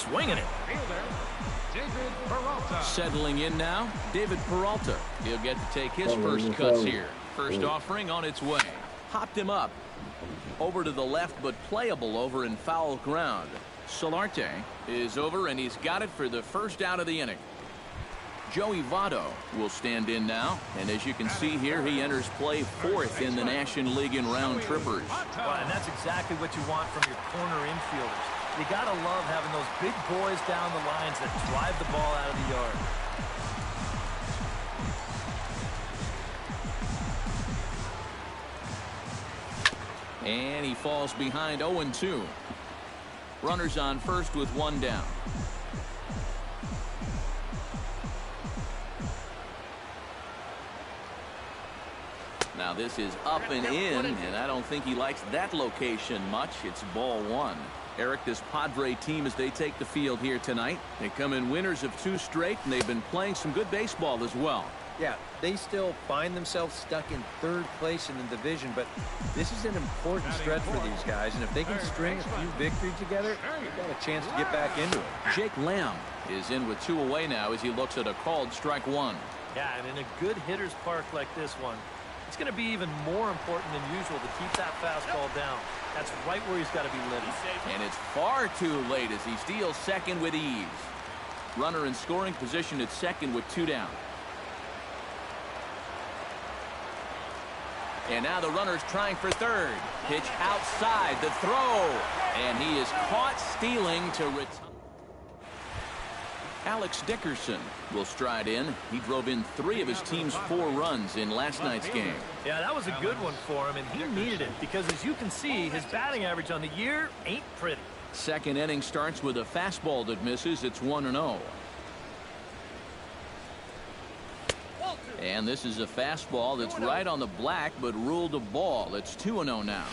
swinging it. Settling in now, David Peralta. He'll get to take his first cuts here. First offering on its way. Hopped him up. Over to the left, but playable over in foul ground. Solarte is over, and he's got it for the first out of the inning. Joey Votto will stand in now, and as you can see here, he enters play fourth in the National League in round trippers. Well, and that's exactly what you want from your corner infielders. You gotta love having those big boys down the lines that drive the ball out of the yard. And he falls behind 0-2. Runners on first with one down. Now this is up and in, and I don't think he likes that location much. It's ball one. Eric, this Padre team, as they take the field here tonight, they come in winners of 2 straight, and they've been playing some good baseball as well. Yeah, they still find themselves stuck in 3rd place in the division, but this is an important stretch for these guys, and if they can string a few victories together, they've got a chance to get back into it. Jake Lamb is in with 2 away now as he looks at a called strike 1. Yeah, and in a good hitter's park like this one, it's going to be even more important than usual to keep that fastball down. That's right where he's got to be living. And it's far too late as he steals second with ease. Runner in scoring position at second with 2 down. And now the runner's trying for third. Pitch outside the throw. And he is caught stealing to retire. Alex Dickerson will stride in. He drove in 3 of his team's 4 runs in last night's game. Yeah, that was a good one for him, and he needed it because, as you can see, his batting average on the year ain't pretty. Second inning starts with a fastball that misses. It's 1-0. And this is a fastball that's right on the black, but ruled a ball. It's 2-0 now.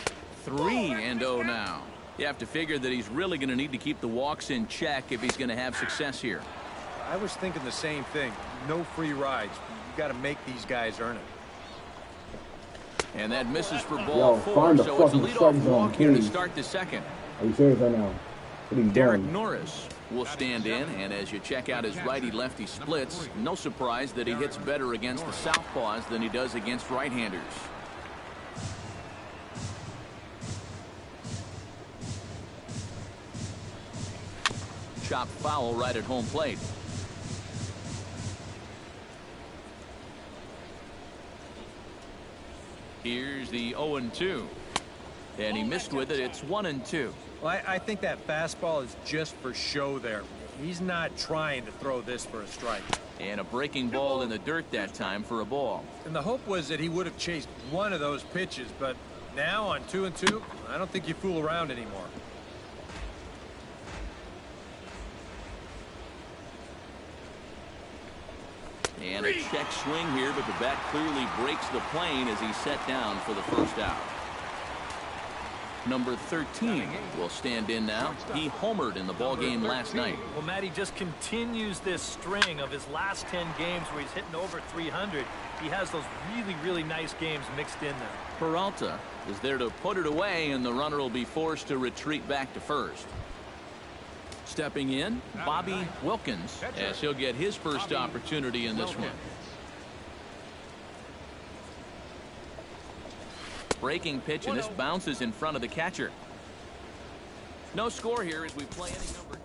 3-0 now. You have to figure that he's really going to need to keep the walks in check if he's going to have success here. I was thinking the same thing. No free rides. You got to make these guys earn it. And that misses for ball 4, so it's a leadoff walk here to start the second. Are you serious right now? What are you Derek doing? Norris will stand in, and as you check out his righty-lefty splits, no surprise that he hits better against the southpaws than he does against right-handers. Chopped foul right at home plate. Here's the 0-2. And he missed with it. It's 1-2. Well, I think that fastball is just for show there. He's not trying to throw this for a strike. And a breaking ball in the dirt that time for a ball. And the hope was that he would have chased one of those pitches, but now on 2-2, I don't think you fool around anymore. And a check swing here, but the bat clearly breaks the plane as he's set down for the first out. Number 13 will stand in now. He homered in the ballgame last night. Well, Matt, he just continues this string of his last 10 games where he's hitting over 300. He has those really, really nice games mixed in there. Peralta is there to put it away, and the runner will be forced to retreat back to first. Stepping in, Bobby Wilkins, as he'll get his first opportunity in this one. Breaking pitch, and this bounces in front of the catcher. No score here as we play inning number 2.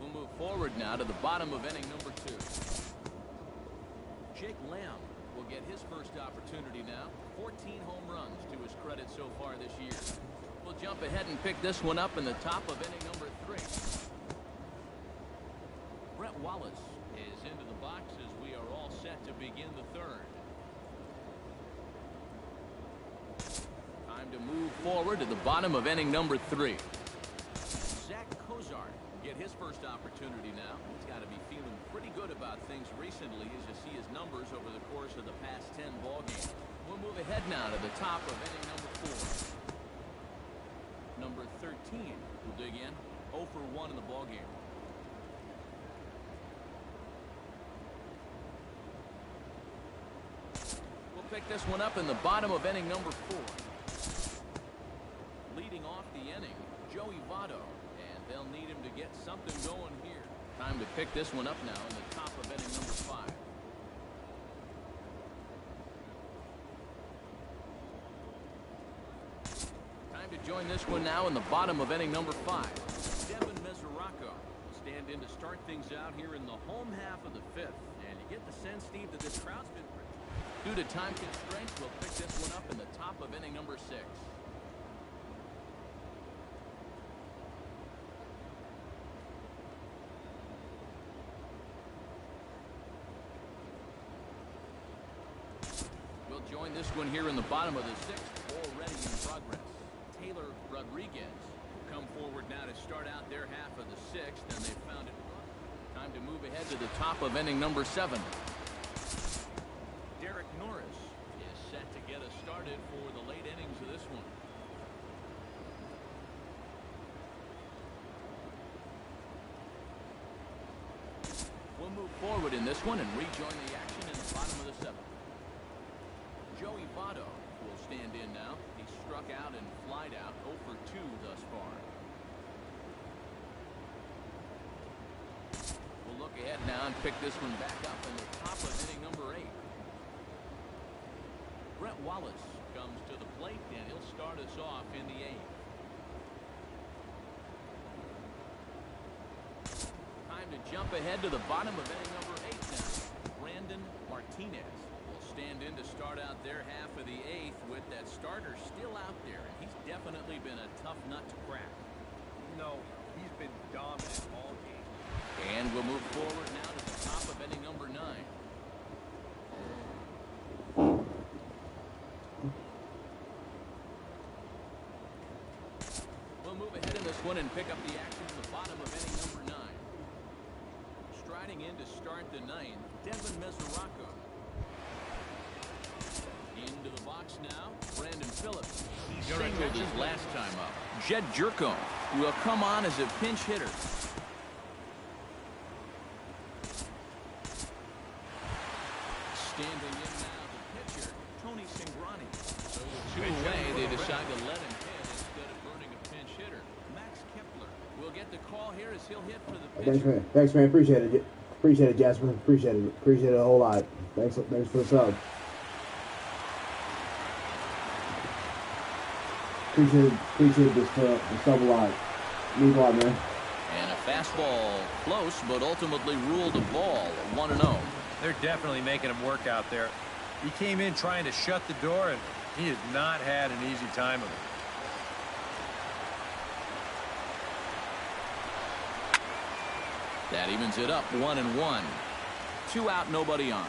We'll move forward now to the bottom of inning number 2. Jake Lamb will get his first opportunity now. 14 home runs to his credit so far this year. We'll jump ahead and pick this one up in the top of inning number 3. Brett Wallace is into the box as we are all set to begin the 3rd. Time to move forward to the bottom of inning number 3. Zach Kozar get his first opportunity now. He's got to be feeling pretty good about things recently as you see his numbers over the course of the past 10 ball games. We'll move ahead now to the top of inning number 4. Number 13 will dig in. 0 for 1 in the ball game. We'll pick this one up in the bottom of inning number 4. Joey Votto, and they'll need him to get something going here. Time to pick this one up now in the top of inning number 5. Time to join this one now in the bottom of inning number 5. Devin Mesoraco will stand in to start things out here in the home half of the 5th. And you get the sense, Steve, that this crowd's been pretty. Due to time constraints, we'll pick this one up in the top of inning number 6. We'll join this one here in the bottom of the 6th, already in progress. Taylor Rodriguez will come forward now to start out their half of the 6th, and they've found it. Time to move ahead to the top of inning number 7. Derek Norris is set to get us started for the late innings of this one. We'll move forward in this one and rejoin the action in the bottom of the 7th. Joey Votto will stand in now. He struck out and flied out 0 for 2 thus far. We'll look ahead now and pick this one back up in the top of inning number 8. Brett Wallace comes to the plate, and he'll start us off in the 8th. Time to jump ahead to the bottom of inning number 8 now. Brandon Martinez will stand in to start out their half of the 8th with that starter still out there, and he's definitely been a tough nut to crack. No, he's been dominant all game. And we'll move forward now to the top of inning number 9. We'll move ahead in this one and pick up the action in the bottom of inning number 9. Striding in to start the 9th, Devin Mesoraco. Into the box now, Brandon Phillips. He singled his last time up. Jed Jerko will come on as a pinch hitter. Standing in now, the pitcher, Tony Cingrani. So with 2 away, they decide to let him hit instead of burning a pinch hitter. Max Kepler will get the call here as he'll hit for the pitcher. Thanks, man. Appreciate it. Appreciate it, Jasper. Appreciate it. Appreciate it a whole lot. Thanks for the sub. Appreciate this sub a lot. Means a lot, man. And a fastball close, but ultimately ruled a ball, 1-0. They're definitely making him work out there. He came in trying to shut the door, and he has not had an easy time of it. That evens it up, 1-1. 2 out, nobody on.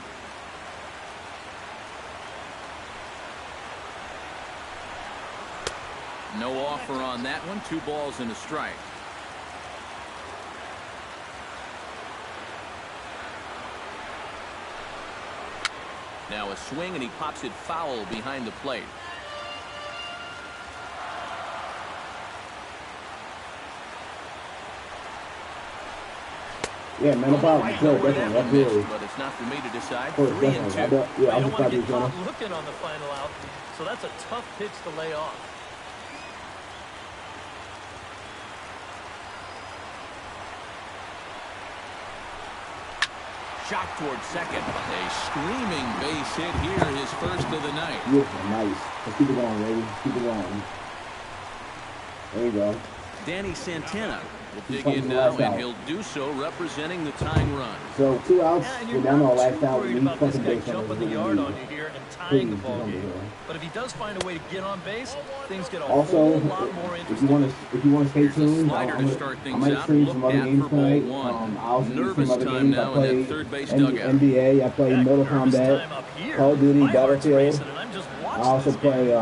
No offer on that one. 2 balls and a strike. Now a swing, and he pops it foul behind the plate. Yeah, man, no problem. Sure, definitely, absolutely. But it's not for me to decide. 3-2. Yeah, I was want to get caught looking on the final out, so that's a tough pitch to lay off. Shot towards second. A screaming base hit here, his first of the night. Beautiful, nice. Let's keep it going, baby. Keep it going. There you go. Danny Santana will dig in now, and he'll do so representing the tying run. So 2 outs. Yeah, we're down to our last out. worried about this guy jumping the yard on you here and tying the ball game. But if he does find a way to get on base, things get a whole lot more interesting. If you want to stay tuned, Slider I to start things might out. stream Look some other at games for ball tonight. one. I also do Nervous some other time games. I now in play that third base dugout. NBA. I play Mortal Kombat, Call of Duty, Battlefield. I also play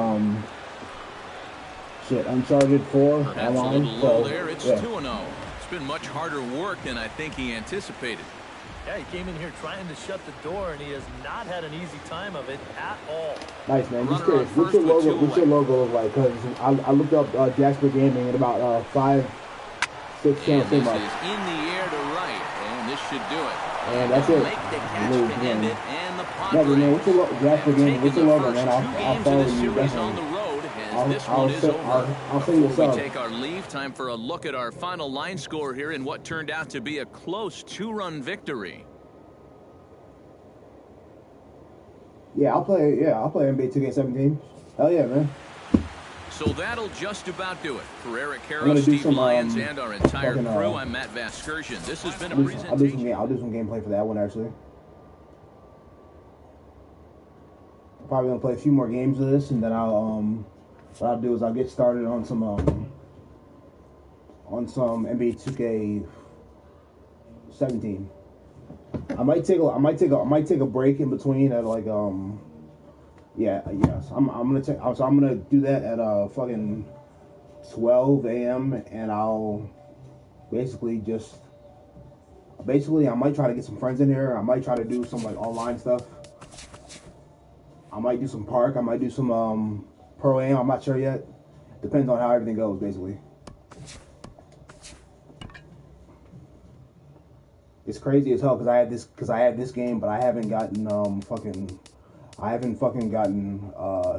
Uncharted 4 Perhaps online. a little low So, there. It's yeah. 2-0. It's been much harder work than I think he anticipated. Yeah, he came in here trying to shut the door, and he has not had an easy time of it at all. Nice, man. Just Runner on curious. first with 2 What's your logo look like? Because I looked up Jasper Gaming at about 5, 6 And channels. this is in the air to right, and this should do it. And that's it. Make the catch to end it, and the Never, man. Padres What's your Jasper Gaming? What's your logo, man? I'll games of follow the you. series on Definitely. the road has as this one is over. I'll send you a Before we sub. take our leave, time for a look at our final line score here in what turned out to be a close 2-run victory. Yeah, I'll play NBA 2K17. Hell yeah, man. So that'll just about do it. For Eric I'm Harrow, gonna do Steve some, Lyons, and our entire fucking, crew, I'm Matt Vasgersian. This has been a I'll presentation. do some gameplay for that one actually. Probably gonna play a few more games of this, and then what I'll do is I'll get started on some NBA 2K17. I might take a break in between at like I'm gonna do that at fucking 12 a.m. and I'll basically I might try to get some friends in here. I might try to do some like online stuff. I might do some park. I might do some pro am. I'm not sure yet. Depends on how everything goes, basically. It's crazy as hell because I had this game, but I haven't gotten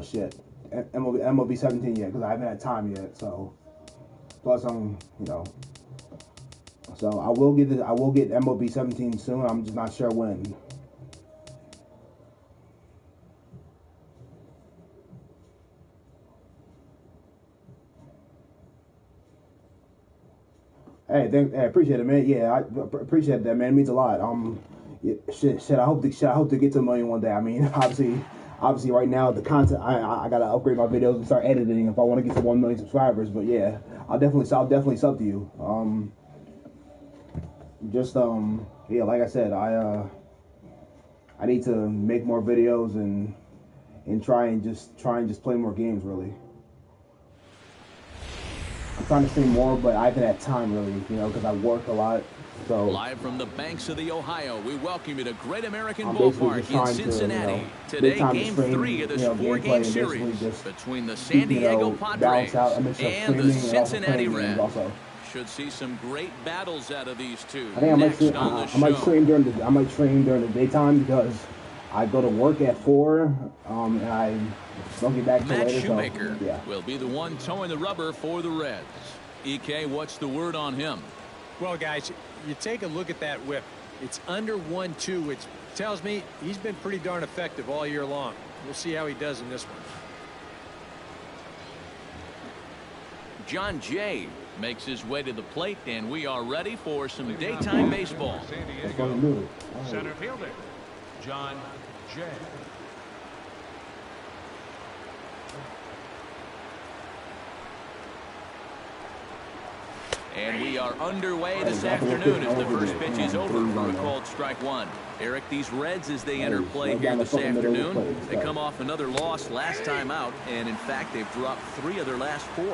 shit MLB 17 yet because I haven't had time yet. So plus so I will get MLB 17 soon. I'm just not sure when. Hey, I appreciate it, man. Yeah, I appreciate that, man. It means a lot. Shit. I hope to get to 1 million one day. I mean, obviously, right now the content. I gotta upgrade my videos and start editing if I want to get to 1 million subscribers. But yeah, I'll definitely sub to you. Yeah, like I said, I need to make more videos and try and just play more games, really. I'm trying to stream more, but I haven't had time really, because I work a lot. So live from the banks of the Ohio, we welcome you to Great American Ballpark in Cincinnati. Today, Game 3 of this 4-game series between the San Diego Padres and the Cincinnati Reds. Should see some great battles out of these two. I think I might stream during the daytime because I go to work at 4, and I don't get back till Matt later. Shoemaker so, yeah. will be the one towing the rubber for the Reds. EK, what's the word on him? Well, guys, you take a look at that whip. It's under 1-2, which tells me he's been pretty darn effective all year long. We'll see how he does in this one. John Jay makes his way to the plate, and we are ready for some daytime baseball. San Diego center fielder John Jay. And we are underway this afternoon as the first pitch is over for a called strike one. Eric, these Reds, as they enter play here this afternoon, they come off another loss last time out, and in fact, they've dropped 3 of their last 4.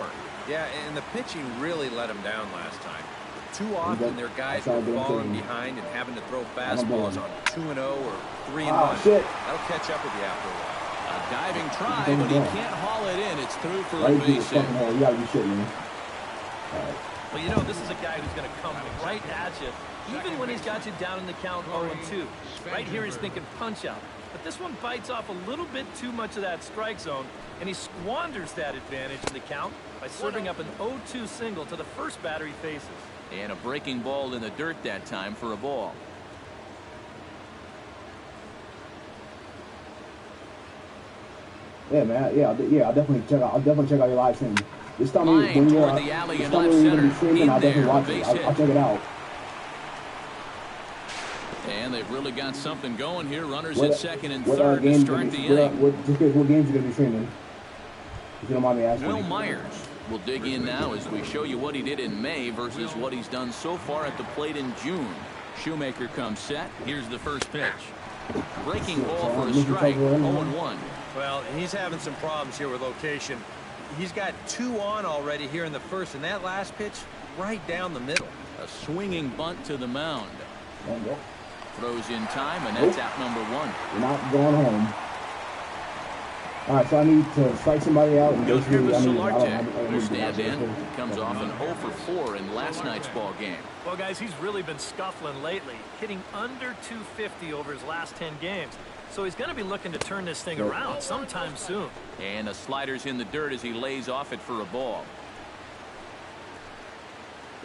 Yeah, and the pitching really let them down last time. Too often, their guys were falling behind and having to throw fastballs on 2-0 or 3-1. That'll catch up with you after a while. A diving try, but he can't haul it in. It's through for a base hit. You gotta be shitting me. Well, this is a guy who's going to come right at you, even when he's got you down in the count 0-2. Right here, he's thinking punch out. But this one bites off a little bit too much of that strike zone, and he squanders that advantage in the count by serving up an 0-2 single to the first batter he faces. And a breaking ball in the dirt that time for a ball. Yeah, man. Yeah. I'll definitely check out your live stream. Just tell me Line when you're toward the alley in just tell me left when you're gonna be center. streaming. I'll In definitely there, watch base it. hit. I'll check it out. And they've really got something going here. Runners at second and third to start the inning. What games you gonna be streaming? If you don't mind me asking. Will Myers will dig in now as we show you what he did in May versus what he's done so far at the plate in June. Shoemaker comes set. Here's the first pitch. Breaking ball for a strike. 0-1. Well, he's having some problems here with location. He's got 2 on already here in the first, and that last pitch right down the middle. A swinging bunt to the mound. Throws in time, and that's out number 1. You're not going home. All right, so I need to strike somebody out. And Goes here with I Solarte. need Who to stand in. Comes off an 0 for 4 in last night's ball game. Well, guys, he's really been scuffling lately, hitting under 250 over his last 10 games. So he's going to be looking to turn this thing around sometime soon. And the slider's in the dirt as he lays off it for a ball.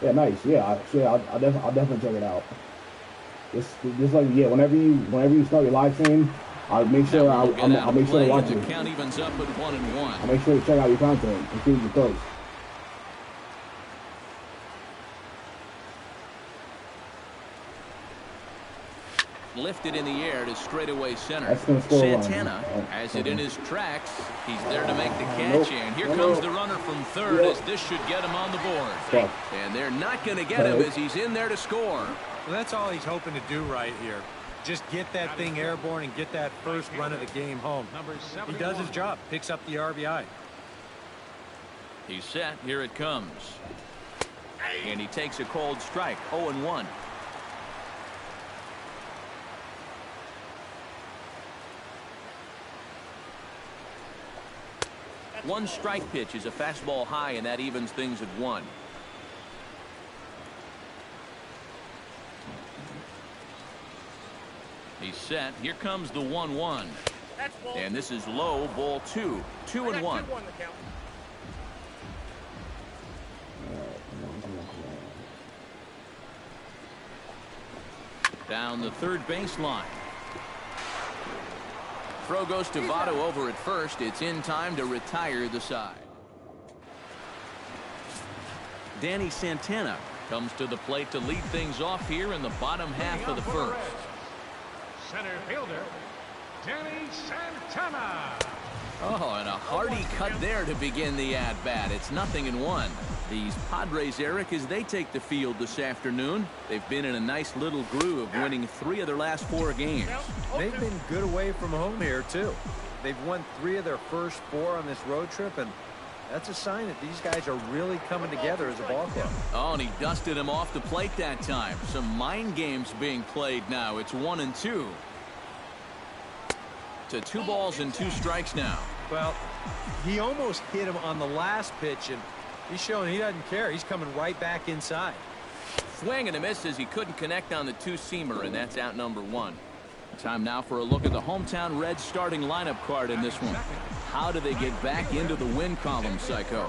Yeah, nice. Yeah, I'll definitely check it out. Just like, yeah, whenever you start your live stream, I'll make sure I'll make sure to watch it. The count evens up at 1-1. I'll make sure to check out your content, including your throws. Lifted in the air to straightaway center. That's gonna score Santana has it in his tracks. He's there to make the catch, and here comes the runner from third as this should get him on the board. And they're not going to get him as he's in there to score. Well, that's all he's hoping to do right here. Just get that thing airborne and get that first run of the game home. He does his job, picks up the RBI. He's set. Here it comes. And he takes a cold strike. 0-1. One strike pitch is a fastball high, and that evens things at 1. He's set. Here comes the 1-1. And this is low, ball 2. 2-1. Down the third baseline. Throw goes to Votto over at first. It's in time to retire the side. Danny Santana comes to the plate to lead things off here in the bottom half of the first. Center fielder, Danny Santana. Oh, and a hearty cut there to begin the at-bat. It's 0-1. These Padres, Eric, as they take the field this afternoon, they've been in a nice little groove, winning 3 of their last 4 games. They've been good away from home here, too. They've won 3 of their first 4 on this road trip, and that's a sign that these guys are really coming together as a ball club. Oh, and he dusted him off the plate that time. Some mind games being played now. It's 1-2. To 2 balls and 2 strikes now. Well, he almost hit him on the last pitch, and he's showing he doesn't care. He's coming right back inside. Swing and a miss as he couldn't connect on the 2-seamer, and that's out number 1. Time now for a look at the hometown Reds starting lineup card in this one. How do they get back into the win column, Psycho?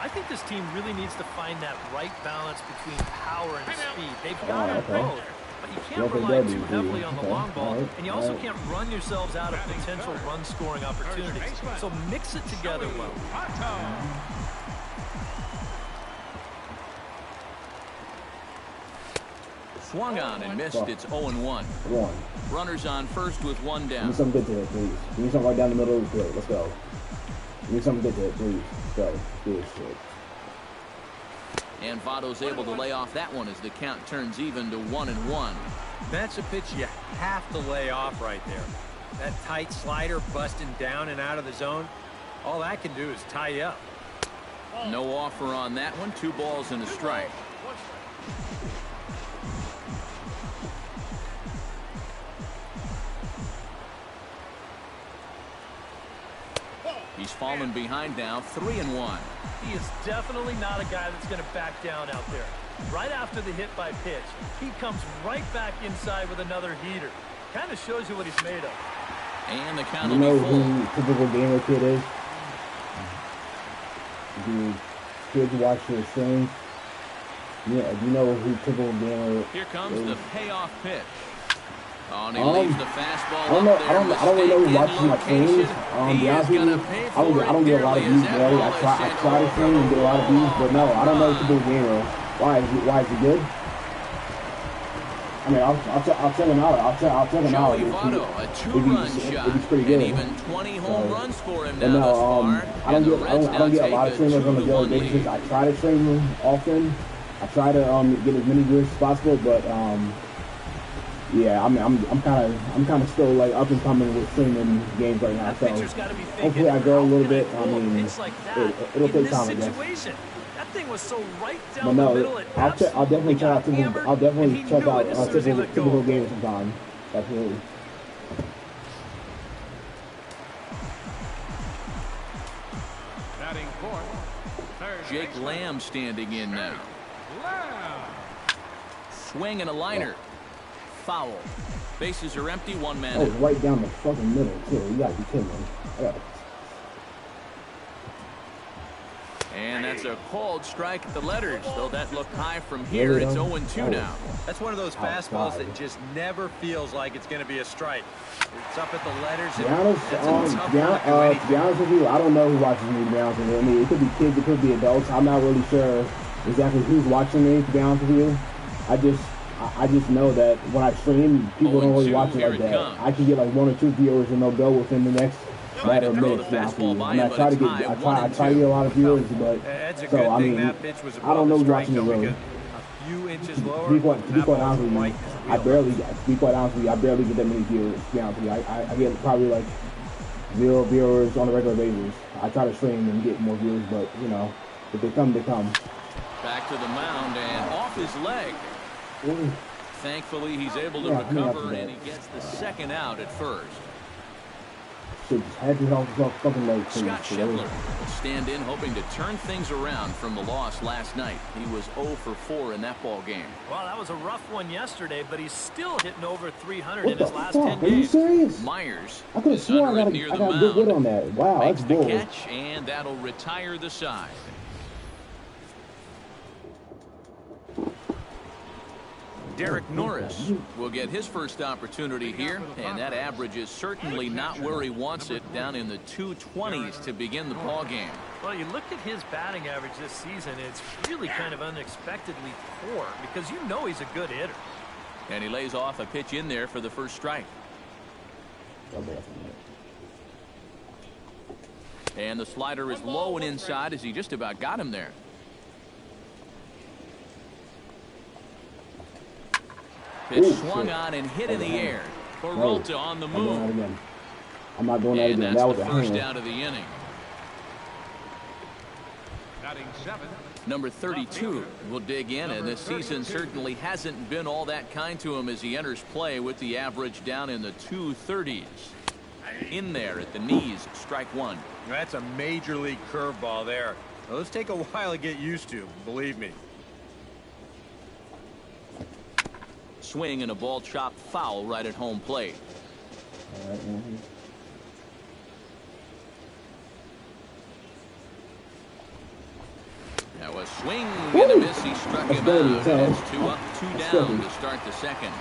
I think this team really needs to find that right balance between power and speed. They've got them both, but you can't rely too heavily on the long ball, and you also can't run yourselves out of potential run-scoring opportunities. So mix it together well. Swung on and missed. It's 0-1. Runners on first with 1 down. Give me something good to it, please. Give me something right down the middle of the plate. Let's go. Give me something good to it, please. Let's go. Let's do this shit. And Votto's able to lay off that one as the count turns even to 1-1. That's a pitch you have to lay off right there. That tight slider busting down and out of the zone, all that can do is tie you up. No offer on that one. 2 balls and a strike. He's fallen behind now, 3-1. He is definitely not a guy that's going to back down out there. Right after the hit by pitch, he comes right back inside with another heater. Kind of shows you what he's made of. And the count You will know be full. who typical gamer kid is? Do kids watch their streams? Yeah, you know who typical gamer Here comes is? the payoff pitch. Oh, and he leaves the fastball I don't know. up there. I don't really know who watches my Mistaken streams. location. Be He honest is with you, gonna pay for I don't get a lot of it views, dearly bro. as I that try ball to is stream and get a lot of views, but no, I don't know typical gamer. Why is he good? I mean, I'll check him out. I'll check him out. Joey Votto, a 2-run shot, If he's pretty good. and even 20 home runs for him But now no, thus far. I don't And the get Reds now a lot of take streamers on a daily 2-1 basis. lead. I try to stream them often. I try to get as many viewers as possible, but yeah, I'm kind of still like up and coming with streaming games right now. That So pitcher's got to be thinking, hopefully I grow a how little can I bit. I throw a mean, pitch like that it'll in take this time, I guess. situation? That thing was so right But down the no, middle. It I'll definitely check out hammered, I'll and definitely he check knew out it as soon as he let go typical of it. games sometime. Absolutely. Batting fourth, third Jake baseman, Lamb standing in now. Lamb. Swing and a liner. foul. Bases are empty, one man. Oh, right down the fucking middle, too. You gotta be kidding me. Yeah. And that's a called strike at the letters, though that looked high from here. It's 0-2 now. That's one of those fastballs that just never feels like it's going to be a strike. It's up at the letters. To be honest with you, I don't know who watches me, to be honest with you. I mean, it could be kids, it could be adults. I'm not really sure exactly who's watching me, to be honest with you. I just know that when I stream, people don't really watch it like that. I can get like 1 or 2 viewers and they'll go within the next matter of minutes. I try to get a lot of viewers, but so I mean, I don't know who's watching it really. A few inches lower. To be quite honest with you, I barely get that many viewers. To be honest with you, I get probably like 0 viewers on a regular basis. I try to stream and get more viewers, but you know, if they come, they come. Back to the mound and off his leg. Thankfully, he's able to recover, and he gets the second out at first. Had to help fucking leg. Scott Scheffler will stand in, hoping to turn things around from the loss last night. He was 0 for 4 in that ball game. Well, that was a rough one yesterday, but he's still hitting over 300 in his last fuck? 10 games. Are you serious? Myers I could have sworn I got good wood on that. Wow, makes that's the bull. catch, and that'll retire the side. Derek Norris will get his first opportunity here, and that average is certainly not where he wants it, down in the 220s to begin the ball game. Well, you look at his batting average this season, it's really kind of unexpectedly poor because you know he's a good hitter. And he lays off a pitch in there for the first strike. And the slider is low and inside as he just about got him there. Pitch swung on and hit in the air. Peralta on the move. I'm not doing that again. And That that's was the a first hand. out of the inning. Batting 7. Number 32 will dig in, and this season certainly hasn't been all that kind to him as he enters play with the average down in the 230s. In there at the knees, strike one. That's a major league curveball there. Those take a while to get used to, believe me. Swing and a ball chopped foul right at home plate. Now a swing and a miss. He struck him out. It's 2 up, 2 down to start the second.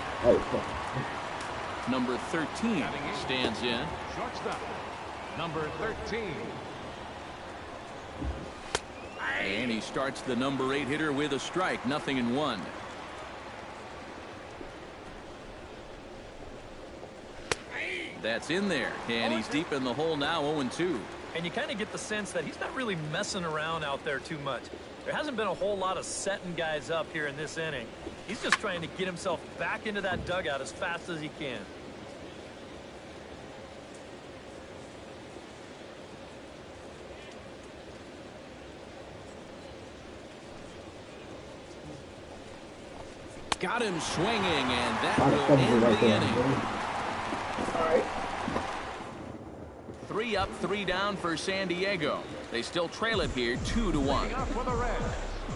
Number 13 stands in. Shortstop. Number 13. And he starts the number 8 hitter with a strike. 0-1. That's in there, and he's deep in the hole now, 0-2. And you kind of get the sense that he's not really messing around out there too much. There hasn't been a whole lot of setting guys up here in this inning. He's just trying to get himself back into that dugout as fast as he can. Got him swinging, and that will end the inning. 3 up, 3 down for San Diego. They still trail it here, 2-1.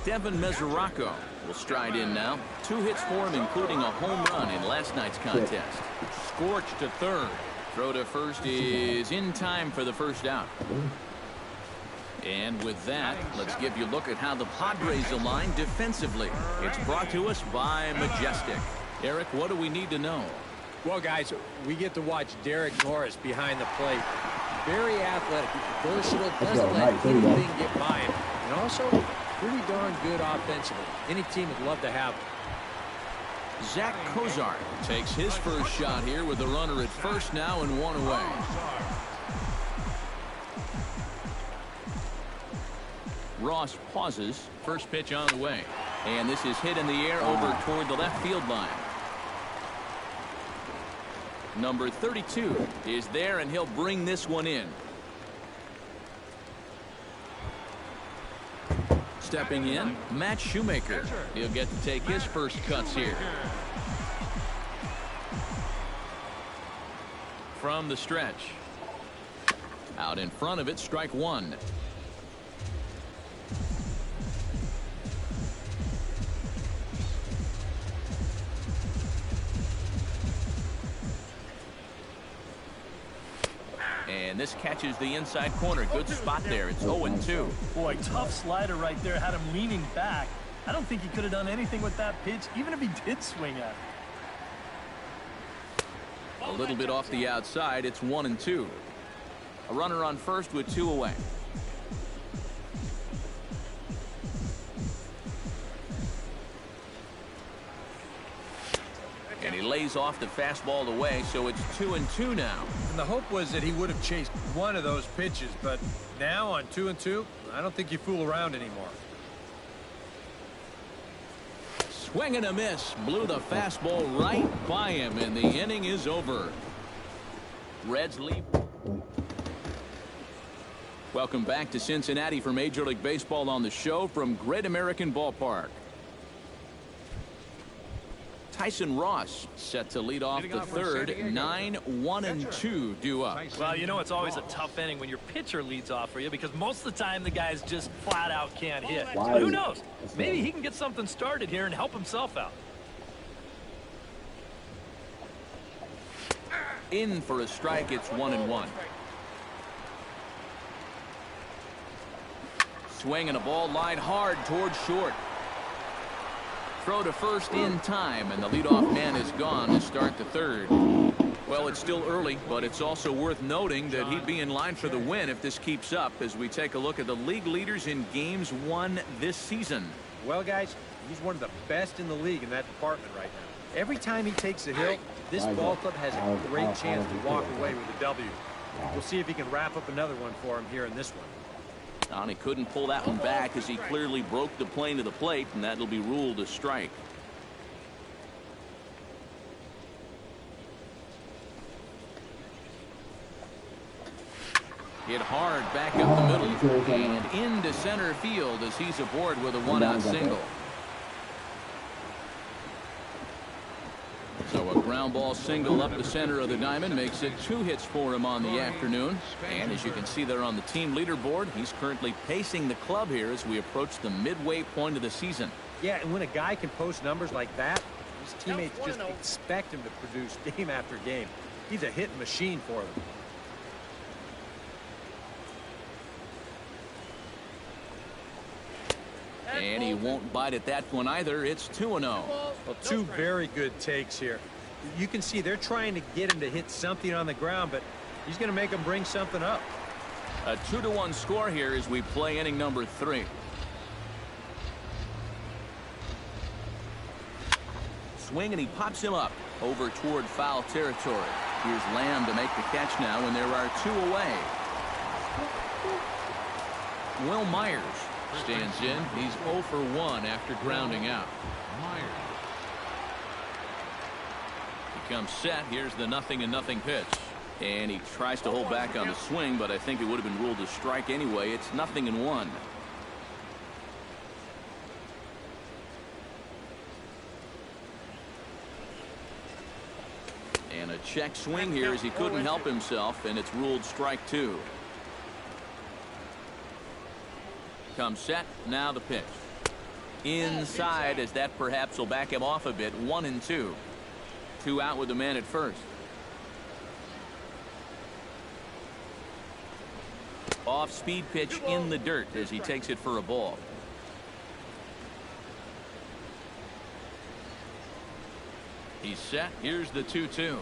Devin Mesoraco will stride in now. 2 hits for him, including a home run in last night's contest. Scorched to third. Throw to first is in time for the first out. And with that, let's give you a look at how the Padres align defensively. It's brought to us by Majestic. Eric, what do we need to know? Well, guys, we get to watch Derek Norris behind the plate. Very athletic, versatile, doesn't let anything get by him. And also, pretty darn good offensively. Any team would love to have him. Zach Kozar takes his first shot here with a runner at first now and 1 away. Ross pauses. First pitch on the way. And this is hit in the air over toward the left field line. Number 32 is there, and he'll bring this one in. Stepping in, Matt Shoemaker. He'll get to take his first cuts here. From the stretch. Out in front of it, strike one. And this catches the inside corner. Good spot there. It's 0-2. Boy, tough slider right there. Had him leaning back. I don't think he could have done anything with that pitch, even if he did swing at it. A little bit off the outside. It's 1-2. A runner on first with 2 away. And he lays off the fastball away, so it's 2-2 now. And the hope was that he would have chased one of those pitches, but now on 2-2, I don't think you fool around anymore. Swing and a miss. Blew the fastball right by him, and the inning is over. Reds lead. Welcome back to Cincinnati for Major League Baseball on the show from Great American Ballpark. Tyson Ross set to lead off the third. 9-1-2 due up. Well, you know it's always a tough inning when your pitcher leads off for you because most of the time the guys just flat out can't hit. But who knows? Maybe he can get something started here and help himself out. In for a strike. It's 1-1. Swing and a ball lined hard towards short. Throw to first in time, and the leadoff man is gone to start the third. Well, it's still early, but it's also worth noting that he'd be in line for the win if this keeps up as we take a look at the league leaders in games won this season. Well, guys, he's one of the best in the league in that department right now. Every time he takes a hill, this ball club has a great chance to walk away with a W. We'll see if he can wrap up another one for him here in this one. And he couldn't pull that one back as he clearly broke the plane to the plate, and that'll be ruled a strike. Hit hard back up the middle and into center field as he's aboard with a one-out single. So a ground ball single up the center of the diamond makes it 2 hits for him on the afternoon. And as you can see there on the team leaderboard, he's currently pacing the club here as we approach the midway point of the season. Yeah, and when a guy can post numbers like that, his teammates just expect him to produce game after game. He's a hit machine for them. And he won't bite at that one either. It's 2-0. Well, 2 very good takes here. You can see they're trying to get him to hit something on the ground, but he's going to make him bring something up. A 2-1 score here as we play inning number 3. Swing, and he pops him up over toward foul territory. Here's Lamb to make the catch now, and there are 2 away. Will Myers stands in. He's 0 for 1 after grounding out. He comes set. Here's the 0-0 pitch. And he tries to hold back on the swing, but I think it would have been ruled a strike anyway. It's 0-1. And a check swing here as he couldn't help himself, and it's ruled strike 2. Comes set. Now the pitch. Inside, as that perhaps will back him off a bit. 1-2. 2 out with the man at first. Off speed pitch in the dirt as he takes it for a ball. He's set. Here's the 2-2.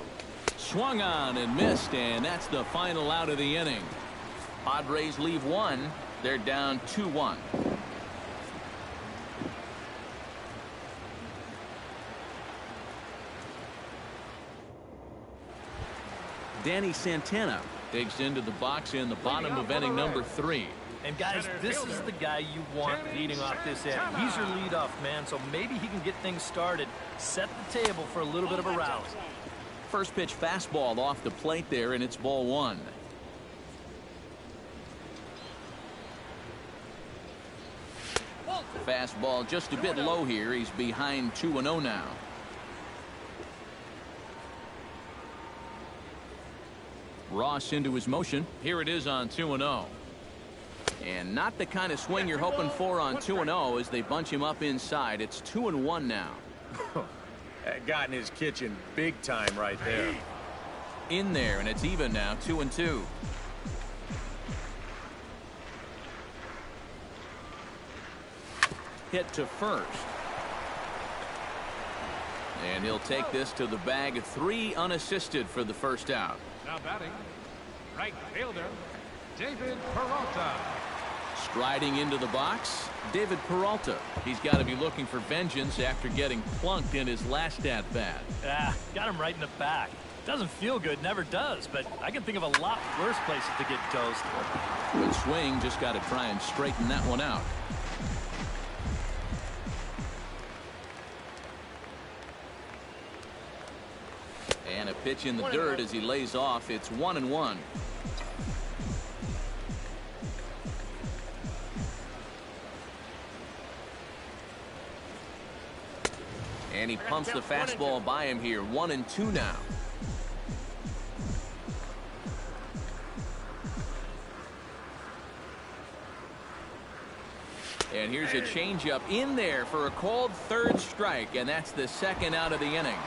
Swung on and missed, and that's the final out of the inning. Padres leave 1. They're down 2-1. Danny Santana digs into the box in the bottom of inning number 3. And guys, this is the guy you want leading off this inning. He's your leadoff man, so maybe he can get things started, set the table for a little bit of a rally. First pitch fastball off the plate there, and it's ball 1. Fastball just a bit low here. He's behind 2-0 now. Ross into his motion. Here it is on 2-0. And not the kind of swing you're hoping for on 2-0 as they bunch him up inside. It's 2-1 now. That got in his kitchen big time right there. In there, and it's even now, 2-2. hit to first. And he'll take this to the bag. 3 unassisted for the first out. Now batting, right fielder, David Peralta. Striding into the box, David Peralta. He's got to be looking for vengeance after getting plunked in his last at-bat. Got him right in the back. Doesn't feel good, never does, but I can think of a lot worse places to get dosed. Good swing, just got to try and straighten that one out. And a pitch in the dirt as he lays off. It's 1-1. And he pumps the fastball by him here. 1-2 now. And here's a changeup in there for a called third strike, and that's the second out of the inning.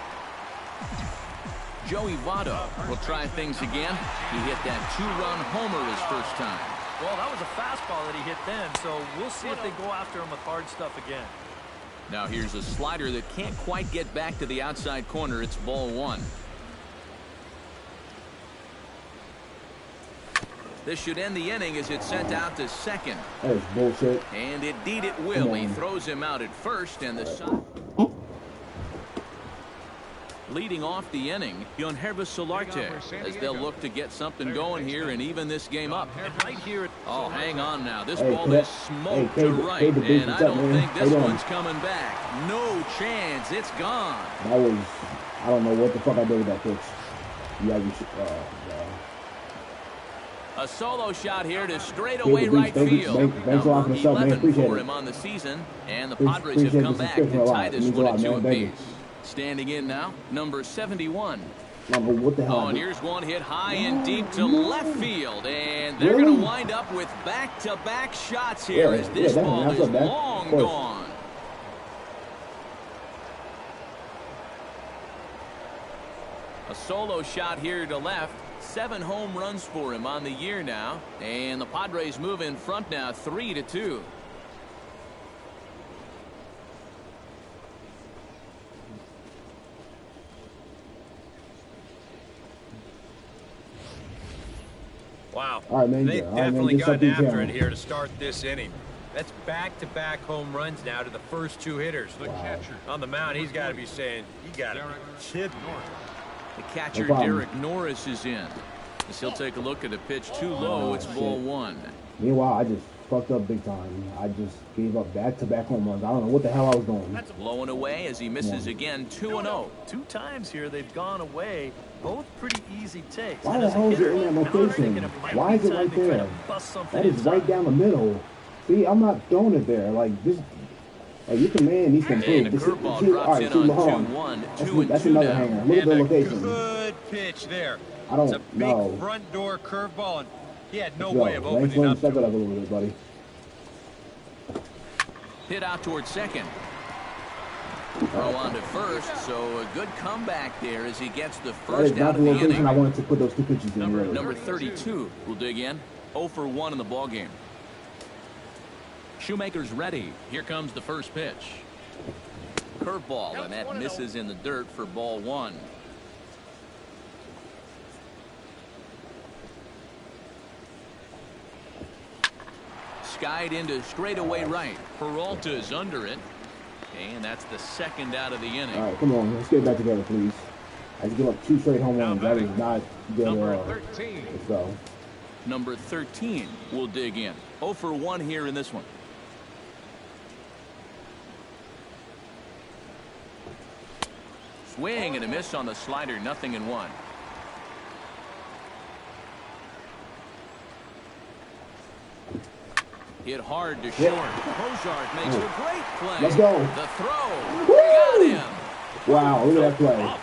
Joey Votto will try things again. He hit that 2-run homer his first time. Well, that was a fastball that he hit then, so we'll see if they go after him with hard stuff again. Now here's a slider that can't quite get back to the outside corner. It's ball 1. This should end the inning as it's sent out to second. That is bullshit. And indeed it will. He throws him out at first, and the side. Leading off the inning, Yonhervis Solarte, as they'll look to get something going here and even this game up. And right here, Oh, hang on now. This ball is smoked to right, and I don't think this one's coming back. No chance. It's gone. That was, I don't know what the fuck I did with that pitch. A solo shot here to straightaway right field. Thanks a lot for the sub, man. 11 Appreciate for it. him on the season, and the Padres have come back to tie this one at 2 apiece. Standing in now, number 71. Number, what the hell? Oh, and here's one hit high and deep to left field, and they're going to wind up with back-to-back shots here as this ball is long gone. A solo shot here to left. 7 home runs for him on the year now, and the Padres move in front now 3-2. Wow. All right, man. They've All right, man. definitely Get gotten something after down. it here to start this inning. That's back-to-back home runs now to the first 2 hitters. The catcher. On the mound, he's got to be saying, you got to shit. The catcher, No problem. Derek Norris, is in. As he'll take a look at a pitch too low. It's ball 1. Meanwhile, I just fucked up big time. I just gave up back-to-back home runs. I don't know what the hell I was doing. Low and away as he misses again. 2-0. 2 times here they've gone away. Both pretty easy takes. Why And the as a hell is it hitter, in that now I'm location? thinking it might Why be is it time right to try there? to bust something That is right inside. down the middle. See, I'm not throwing it there. Like, this. Like, you can man needs to And improve. a This curveball is, all drops right, in too on long. 2-1. That's 2-2 another now. hanger. Look at And the a location. good pitch there. I don't It's a big know. front door curveball, and he had no Yo, way of Lance opening Lynn, up. step it up a little bit, buddy. Hit out towards second. Throw on to first, so a good comeback there as he gets the That is first not out the of the location inning. I wanted to put those 2 pitches in. Really. Number 32 will dig in. 0 for 1 in the ballgame. Shoemaker's ready. Here comes the first pitch. Curveball, and that misses in the dirt for ball 1. Skied into straightaway right. Peralta is under it. And that's the second out of the inning. All right, come on. Let's get back together, please. I just give up 2 straight home runs. That is not good at Number all. 13. Let's go. Number 13 will dig in. 0 for 1 here in this one. Swing and a miss on the slider. 0-1. Hit hard to short. Hozard makes a great play. Let's go. The throw. Got him. Wow, look at that play.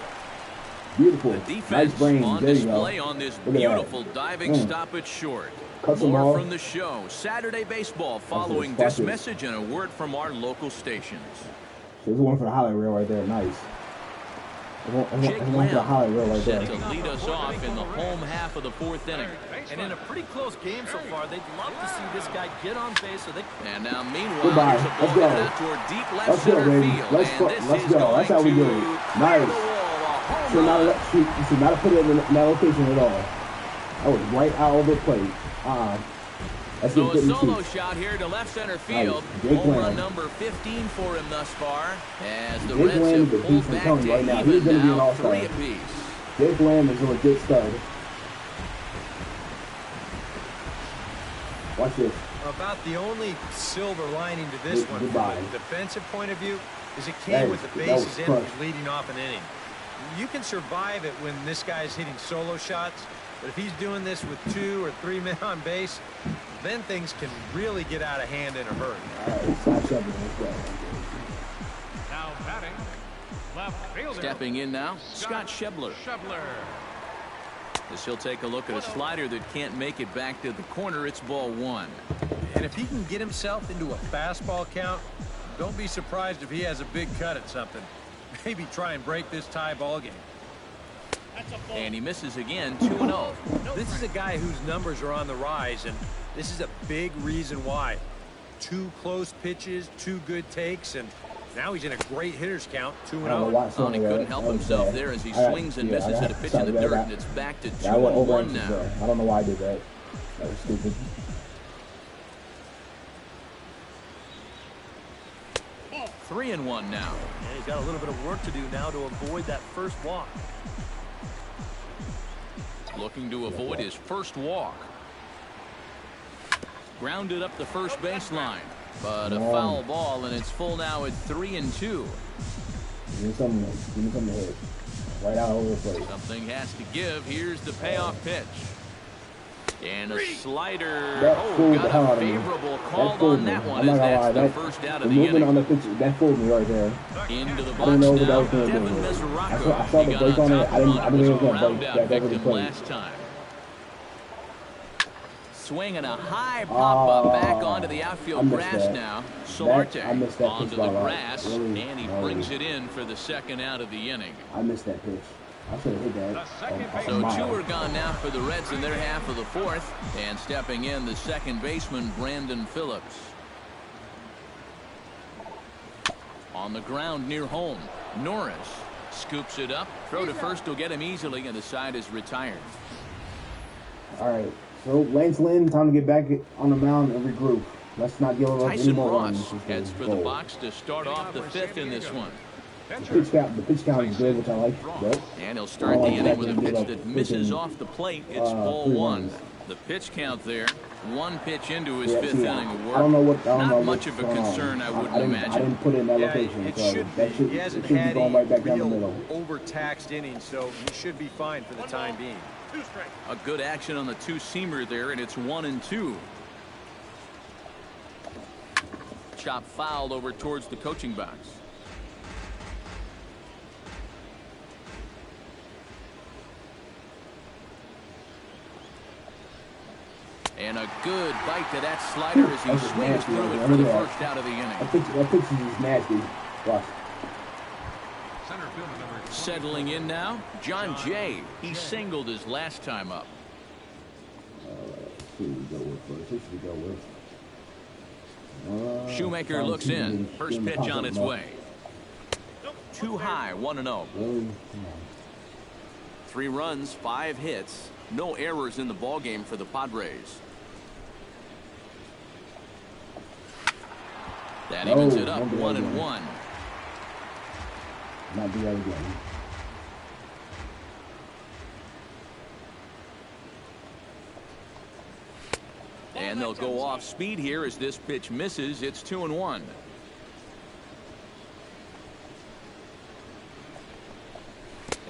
Beautiful. The Nice defense brain. on There you display go. on this Look at that. beautiful diving stop at short. Cut some More ball. from the show. Saturday Baseball following Watch this this. message and a word from our local stations. There's one for the highlight reel right there. Nice. Jake I'm Lamb a highlight reel right set there. to lead us off in the home half of the fourth inning. And in a pretty close game so far, they'd love to see this guy get on base so they. And now, meanwhile, Goodbye. there's a ball Let's go. headed out toward deep left Let's go, center baby. field. Let's and go. this Let's is go. going That's how we to do it. clear Nice. the wall. A home Should run. not, you should not have put it in that location at all. That was right out of the plate. That's So a good solo shot here to left center field. Jake Home run Lamb. number 15 for him thus far. As the Jake Reds Lamb have is a pulled beast, I'm back telling you right to now. He's even gonna be an now, all-star. 3 apiece. Jake Lamb is a legit stud. Watch this. About the only silver lining to this one Goodbye. from a defensive point of view is it That came was- with the that was bases in crushed. leading off an inning. You can survive it when this guy's hitting solo shots, but if he's doing this with 2 or 3 men on base, then things can really get out of hand in a hurry. All right, stop shoving. Let's go. Now batting. Left fielder. Stepping in now, Scott Schebler. Schebler. As he'll take a look at a slider that can't make it back to the corner. It's ball 1. And if he can get himself into a fastball count, don't be surprised if he has a big cut at something. Maybe try and break this tie ball game. And he misses again, 2-0. This is a guy whose numbers are on the rise, and this is a big reason why. 2 close pitches, 2 good takes, and now he's in a great hitter's count, I don't know 2-0. why Oh, and he couldn't help himself there as he swings and misses at a pitch in the dirt, and it's back to 2-1 now. I don't know why I did that. That was stupid. 3-1 now. And he's got a little bit of work to do now to avoid that first walk. Looking to avoid his first walk. Grounded up the first baseline. But a foul ball, and it's full now at 3-2. Give me something to hit. Right out over the plate. Something has to give. Here's the payoff pitch. And a slider. That Oh, fooled the hell got out a of me. favorable That call fooled on me. that one, I'm as not gonna that's lie. the That, first out the of the movement inning. on the pitch, that fooled me right there. Into the I box didn't know what that now, was going to Devin do. Mesoraco. I saw He the got break on it. top I didn't of think it was a going to break round-out back over the victim plate. last time. Swinging a high pop-up back onto the outfield missed grass that. now. I Solarte missed that onto pitch the by a lot. grass, Really? and he No. brings it in for the second out of the inning. I missed that pitch. I should have hit that. The second base. So mile. 2 are gone now for the Reds in their half of the fourth. And stepping in, the second baseman, Brandon Phillips. On the ground near home, Norris scoops it up. Throw to first will get him easily, and the side is retired. All right. So Lance Lynn, time to get back on the mound and regroup. Let's not give up any Tyson more Ross runs. heads for the box to start off the fifth in this one. The pitch count is good, which I like. But And he'll start the inning with a pitch that misses off the plate. It's ball 1. The pitch count there. 1 pitch into his fifth inning of work. I don't know what. I don't know Not much what's of a going on. concern, I wouldn't I imagine. didn't put it in that Yeah, location, it so should that be. should, He it hasn't should be had going right back down the real middle. overtaxed innings, so he should be fine for the time being. A good action on the two-seamer there, and it's 1-2. Chop fouled over towards the coaching box. And a good bite to that slider as he That was swings nasty, through it man. for the Look at that. first out of the inning. That pitch is just nasty. Watch. Center fielder number Settling in now, John Jay. He singled his last time up. Who should we go with first? Who should we go with? Shoemaker looks in. First pitch on its way. Too high, 1-0. Really? 3 runs, 5 hits. No errors in the ballgame for the Padres. That evens it up, 1-1. Not do that again. And they'll go off speed here as this pitch misses. It's 2-1.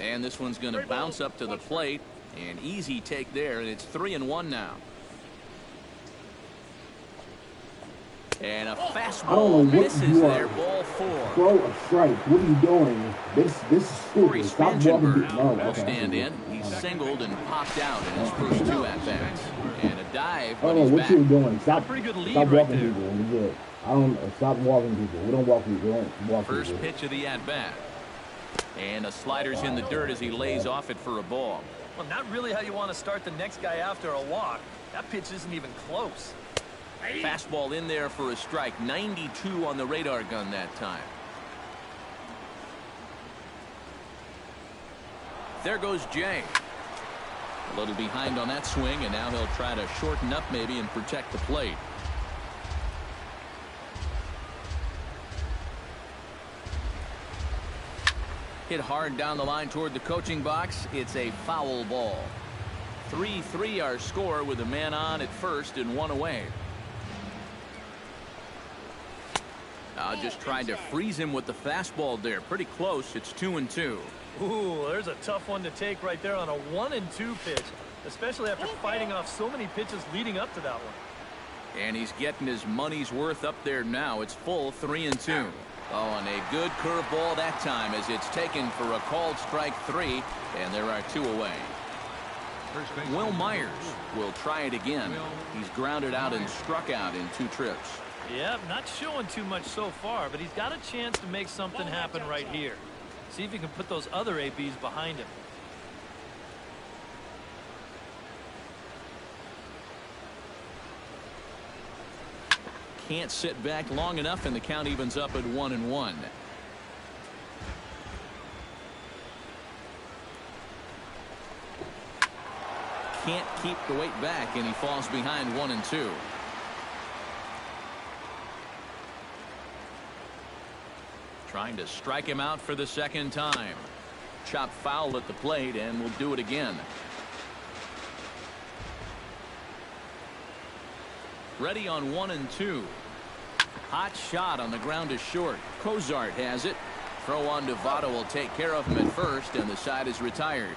And this one's going to bounce up to the plate. An easy take there, and it's 3-1 now. And a fastball misses there, ball 4. Throw a strike. What are you doing? This is Corey stupid. Stop walking. Spangenberg No, will okay. stand in. He singled and popped out in his first 2 at-bats. And a dive, I but don't know he's what back. you were doing. Stop. Pretty good lead Stop right walking there. people. We good. I don't. Stop walking people. We don't walk people. We don't walk First people. pitch of the at-bat. And the slider's in the dirt as he lays off it for a ball. Well, not really how you want to start the next guy after a walk. That pitch isn't even close. Fastball in there for a strike. 92 on the radar gun that time. There goes Jay. A little behind on that swing, and now he'll try to shorten up maybe and protect the plate. Hit hard down the line toward the coaching box. It's a foul ball. 3-3 our score with a man on at first and one away. Just trying to freeze him with the fastball there. Pretty close. It's 2-2. Ooh, there's a tough one to take right there on a 1-2 pitch, especially after fighting off so many pitches leading up to that one. And he's getting his money's worth up there now. It's full 3-2. Oh, and a good curveball that time as it's taken for a called strike 3, and there are 2 away. Will Myers will try it again. He's grounded out and struck out in 2 trips. Yep, not showing too much so far, but he's got a chance to make something happen right here. See if he can put those other ABs behind him. Can't sit back long enough, and the count evens up at 1-1. Can't keep the weight back, and he falls behind 1-2. Trying to strike him out for the second time. Chop foul at the plate, and we'll do it again. Ready on 1-2. Hot shot on the ground is short. Cozart has it. Throw on Devado will take care of him at first, and the side is retired.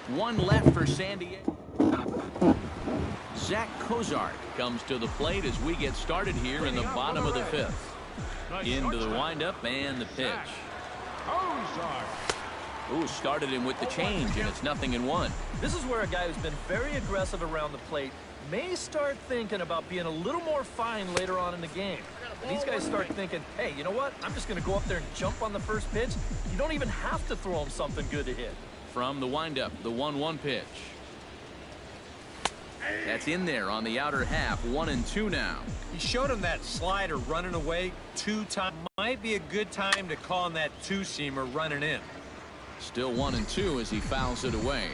1 left for San Diego. Zach Cozart comes to the plate as we get started here in the bottom of the 5th. Into the windup and the pitch. Ooh, started him with the change, and it's 0-1. This is where a guy who's been very aggressive around the plate may start thinking about being a little more fine later on in the game. And these guys start thinking, hey, you know what? I'm just going to go up there and jump on the first pitch. You don't even have to throw him something good to hit. From the windup, the 1-1 pitch. That's in there on the outer half. 1-2 now. He showed him that slider running away 2 times. Might be a good time to call him that 2-seamer running in. Still 1-2 as he fouls it away.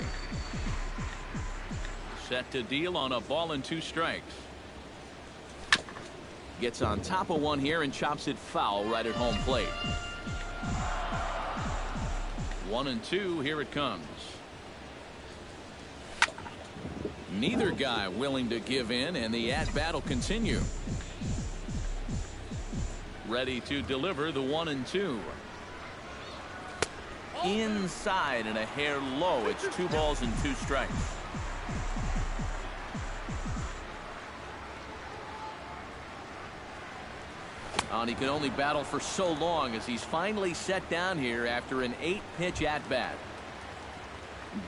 Set to deal on a ball and 2 strikes. Gets on top of one here and chops it foul right at home plate. 1-2. Here it comes. Neither guy willing to give in, and the at-bat will continue. Ready to deliver the 1-2. Inside and a hair low. It's 2 balls and 2 strikes. And he can only battle for so long as he's finally set down here after an 8-pitch at-bat.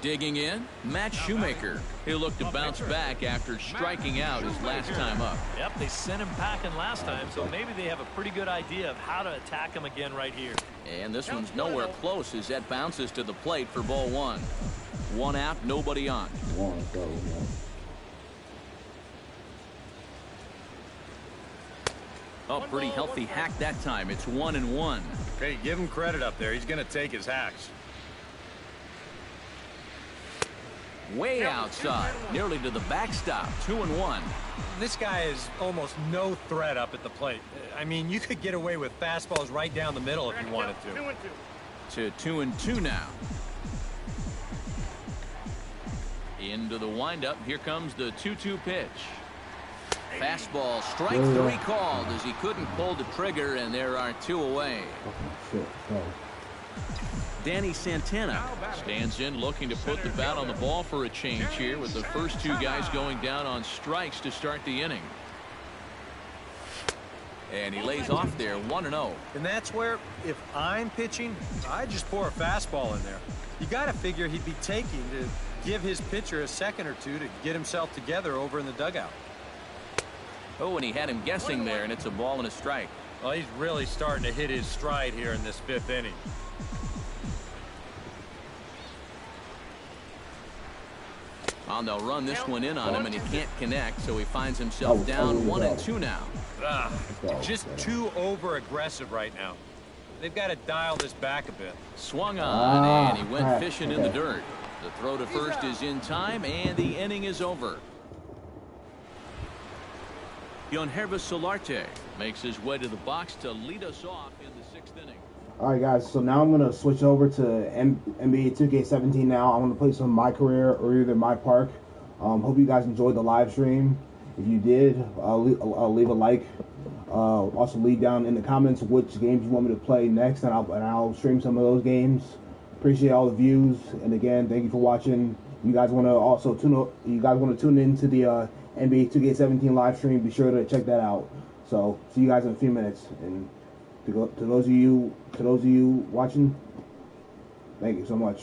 Digging in, Matt Shoemaker. He'll look to bounce back after striking out his last time up. Yep, they sent him packing last time, so maybe they have a pretty good idea of how to attack him again right here. And this one's nowhere close as that bounces to the plate for ball 1. 1 out, nobody on. Oh, pretty healthy hack that time. It's 1-1. Hey, give him credit up there. He's going to take his hacks. Way outside, nearly to the backstop. 2-1. This guy is almost no threat up at the plate. I mean, you could get away with fastballs right down the middle if you wanted to. 2-2 now. Into the windup. Here comes the 2-2 pitch. Fastball, strike 3 called as he couldn't pull the trigger, and there are 2 away. Danny Santana stands in looking to put the bat on the ball for a change here with the first 2 guys going down on strikes to start the inning. And he lays off there 1-0. And that's where, if I'm pitching, I just pour a fastball in there. You got to figure he'd be taking to give his pitcher a second or 2 to get himself together over in the dugout. Oh, and he had him guessing there, and it's a ball and a strike. Well, he's really starting to hit his stride here in this 5th inning. Well, they'll run this one in on him, and he can't connect, so he finds himself down 1-2 now. Just too over-aggressive right now. They've got to dial this back a bit. Swung on, and he went fishing in the dirt. The throw to first is in time, and the inning is over. Yonhervis Solarte makes his way to the box to lead us off in the 6th inning. All right, guys. So now I'm gonna switch over to NBA 2K17. Now I'm gonna play some My Career or either My Park. Hope you guys enjoyed the live stream. If you did, leave a like. Also leave down in the comments which games you want me to play next, and I'll stream some of those games. Appreciate all the views, and again, thank you for watching. You guys want to also tune into the NBA 2K17 live stream? Be sure to check that out. So see you guys in a few minutes. And to those of you watching, thank you so much.